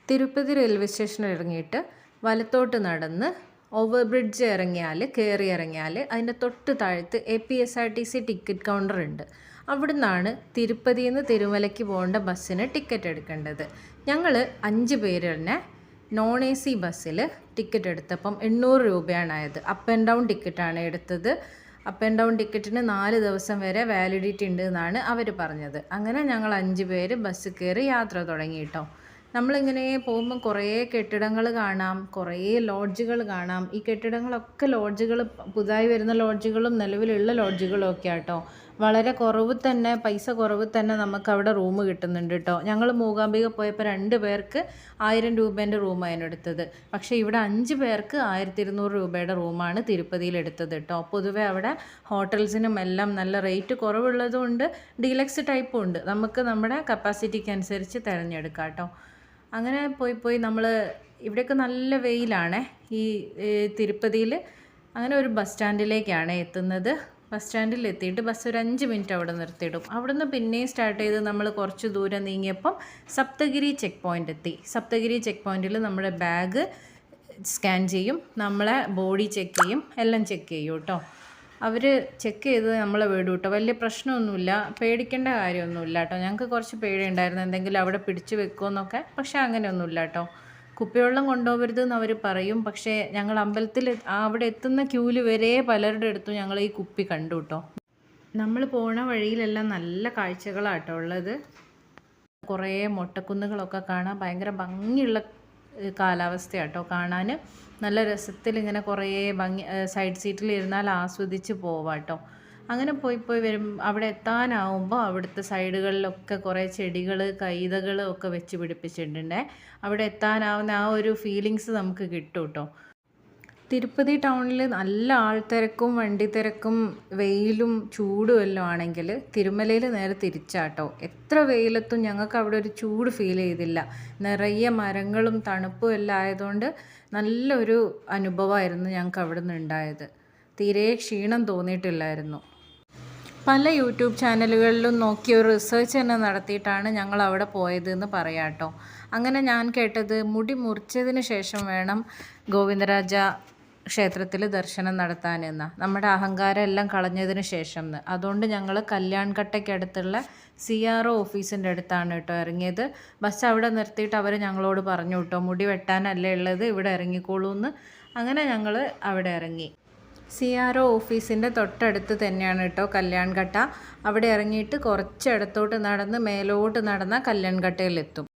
Tirupati railway സ്റ്റേഷനിൽ ഇറങ്ങിയിട്ട് വലത്തോട്ട് നടന്ന് ഓവർ ബ്രിഡ്ജ് കയറി ഇറങ്ങിയാൽ അതിൻ്റെ തൊട്ട് താഴത്ത് APSRTC ടിക്കറ്റ് കൗണ്ടർ ഉണ്ട്. അവിടെ നിന്നാണ് തിരുപ്പതിയിൽ നിന്ന് തിരുമലയ്ക്ക് പോകേണ്ട ബസ്സിന് ടിക്കറ്റ് എടുക്കേണ്ടത്. ഞങ്ങൾ 5 പേര് തന്നെ നോൺ AC ബസ്സിൽ ടിക്കറ്റ് എടുത്തപ്പം 800 രൂപയാണ് ആയത്. അപ്പ് ആൻഡ് ഡൗൺ ടിക്കറ്റാണ് എടുത്തത്. അപ്പ് ആൻഡ് ഡൗൺ ടിക്കറ്റിന് 4 ദിവസം വരെ വാലിഡിറ്റി ഉണ്ട് എന്നാണ് അവർ പറഞ്ഞത്. അങ്ങനെ ഞങ്ങൾ 5 പേര് ബസ് കയറി യാത്ര തുടങ്ങി കേട്ടോ. നമ്മളിങ്ങനെ പോകുമ്പം കുറേ കെട്ടിടങ്ങൾ കാണാം, കുറേ ലോഡ്ജുകൾ കാണാം. ഈ കെട്ടിടങ്ങളൊക്കെ ലോഡ്ജുകൾ, പുതുതായി വരുന്ന ലോഡ്ജുകളും നിലവിലുള്ള ലോഡ്ജുകളും ഒക്കെ ആട്ടോ. വളരെ പൈസ കുറവ് തന്നെ നമുക്ക് അവിടെ റൂം കിട്ടുന്നുണ്ട് കേട്ടോ. ഞങ്ങൾ മൂകാംബിക പോയപ്പോൾ 2 പേർക്ക് 1000 രൂപേൻ്റെ റൂമായിരുന്നു എടുത്തത്. പക്ഷേ ഇവിടെ 5 പേർക്ക് 1200 രൂപയുടെ റൂമാണ് തിരുപ്പതിയിൽ എടുത്തത് കേട്ടോ. പൊതുവെ അവിടെ ഹോട്ടൽസിനും എല്ലാം നല്ല റേറ്റ് കുറവുള്ളതുകൊണ്ട് ഡീലക്സ് ടൈപ്പും ഉണ്ട്. നമുക്ക് നമ്മുടെ കപ്പാസിറ്റിക്ക് അനുസരിച്ച് തിരഞ്ഞെടുക്കാം കേട്ടോ. അങ്ങനെ പോയി നമ്മൾ ഇവിടെയൊക്കെ നല്ല വെയിലാണ് ഈ തിരുപ്പതിയിൽ. അങ്ങനെ ഒരു ബസ് സ്റ്റാൻഡിലേക്കാണ് എത്തുന്നത്. ബസ് സ്റ്റാൻഡിൽ എത്തിയിട്ട് ബസ് ഒരു 5 മിനിറ്റ് അവിടെ നിർത്തിയിടും. അവിടുന്ന് പിന്നെയും സ്റ്റാർട്ട് ചെയ്ത് നമ്മൾ കുറച്ച് ദൂരം നീങ്ങിയപ്പം സപ്തഗിരി ചെക്ക് പോയിൻ്റ് എത്തി. സപ്തഗിരി ചെക്ക് പോയിൻറ്റിൽ നമ്മുടെ ബാഗ് സ്കാൻ ചെയ്യും, നമ്മളെ ബോഡി ചെക്ക് ചെയ്യും, എല്ലാം ചെക്ക് ചെയ്യും കേട്ടോ. അവർ ചെക്ക് ചെയ്ത് നമ്മളെ വിടും കേട്ടോ. വലിയ പ്രശ്നമൊന്നുമില്ല, പേടിക്കേണ്ട കാര്യമൊന്നുമില്ല കേട്ടോ. ഞങ്ങൾക്ക് കുറച്ച് പേടിയുണ്ടായിരുന്നു എന്തെങ്കിലും അവിടെ പിടിച്ചു വെക്കുമെന്നൊക്കെ. പക്ഷേ അങ്ങനെയൊന്നുമില്ല കേട്ടോ. കുപ്പിവെള്ളം കൊണ്ടുപോകരുതെന്ന് അവർ പറയും. പക്ഷേ ഞങ്ങൾ അമ്പലത്തിൽ അവിടെ എത്തുന്ന ക്യൂവിൽ വരെ പലരുടെ അടുത്തും ഞങ്ങൾ ഈ കുപ്പി കണ്ടു കേട്ടോ. നമ്മൾ പോണ വഴിയിലെല്ലാം നല്ല കാഴ്ചകളാട്ടോ ഉള്ളത്. കുറേ മൊട്ടക്കുന്നുകളൊക്കെ കാണാൻ ഭയങ്കര ഭംഗിയുള്ള കാലാവസ്ഥയാട്ടോ. കാണാൻ നല്ല രസത്തിൽ ഇങ്ങനെ കുറേ സൈഡ് സീറ്റിൽ ഇരുന്നാൽ ആസ്വദിച്ച് പോവാട്ടോ. അങ്ങനെ പോയി വരും. അവിടെ എത്താനാവുമ്പോൾ അവിടുത്തെ സൈഡുകളിലൊക്കെ കുറേ ചെടികൾ, കൈതകൾ ഒക്കെ വെച്ച് പിടിപ്പിച്ചിട്ടുണ്ട്. അവിടെ എത്താനാവുന്ന ആ ഒരു ഫീലിങ്സ് നമുക്ക് കിട്ടും കേട്ടോ. തിരുപ്പതി ടൗണിൽ നല്ല ആൾത്തിരക്കും വണ്ടി തിരക്കും വെയിലും ചൂടും എല്ലാം ആണെങ്കിൽ തിരുമലയിൽ നേരെ തിരിച്ചാട്ടോ. എത്ര വെയിലത്തും ഞങ്ങൾക്ക് അവിടെ ഒരു ചൂട് ഫീൽ ചെയ്തില്ല. നിറയെ മരങ്ങളും തണുപ്പും എല്ലാം ആയതുകൊണ്ട് നല്ലൊരു അനുഭവമായിരുന്നു ഞങ്ങൾക്ക് അവിടെ നിന്ന് ഉണ്ടായത്. തീരെ ക്ഷീണം തോന്നിയിട്ടില്ലായിരുന്നു. പല യൂട്യൂബ് ചാനലുകളിലും നോക്കി ഒരു റിസർച്ച് തന്നെ നടത്തിയിട്ടാണ് ഞങ്ങൾ അവിടെ പോയതെന്ന് പറയാം കേട്ടോ. അങ്ങനെ ഞാൻ കേട്ടത് മുടി മുറിച്ചതിന് ശേഷം വേണം ഗോവിന്ദരാജ ക്ഷേത്രത്തിൽ ദർശനം നടത്താനെന്ന, നമ്മുടെ അഹങ്കാരം എല്ലാം കളഞ്ഞതിന് ശേഷം. അതുകൊണ്ട് ഞങ്ങൾ കല്യാൺകട്ടയ്ക്കടുത്തുള്ള CRO ഓഫീസിൻ്റെ അടുത്താണ് കേട്ടോ ഇറങ്ങിയത്. ബസ് അവിടെ നിർത്തിയിട്ട് അവർ ഞങ്ങളോട് പറഞ്ഞു കേട്ടോ, മുടി വെട്ടാനല്ലേ ഉള്ളത്, ഇവിടെ ഇറങ്ങിക്കോളൂ എന്ന്. അങ്ങനെ ഞങ്ങൾ അവിടെ ഇറങ്ങി. CRO ഓഫീസിൻ്റെ തൊട്ടടുത്ത് തന്നെയാണ് കേട്ടോ കല്യാൺകട്ട. അവിടെ ഇറങ്ങിയിട്ട് കുറച്ച് ഇടത്തോട്ട് നടന്ന് മേലോട്ട് നടന്നാൽ കല്യാൺകട്ടയിലെത്തും.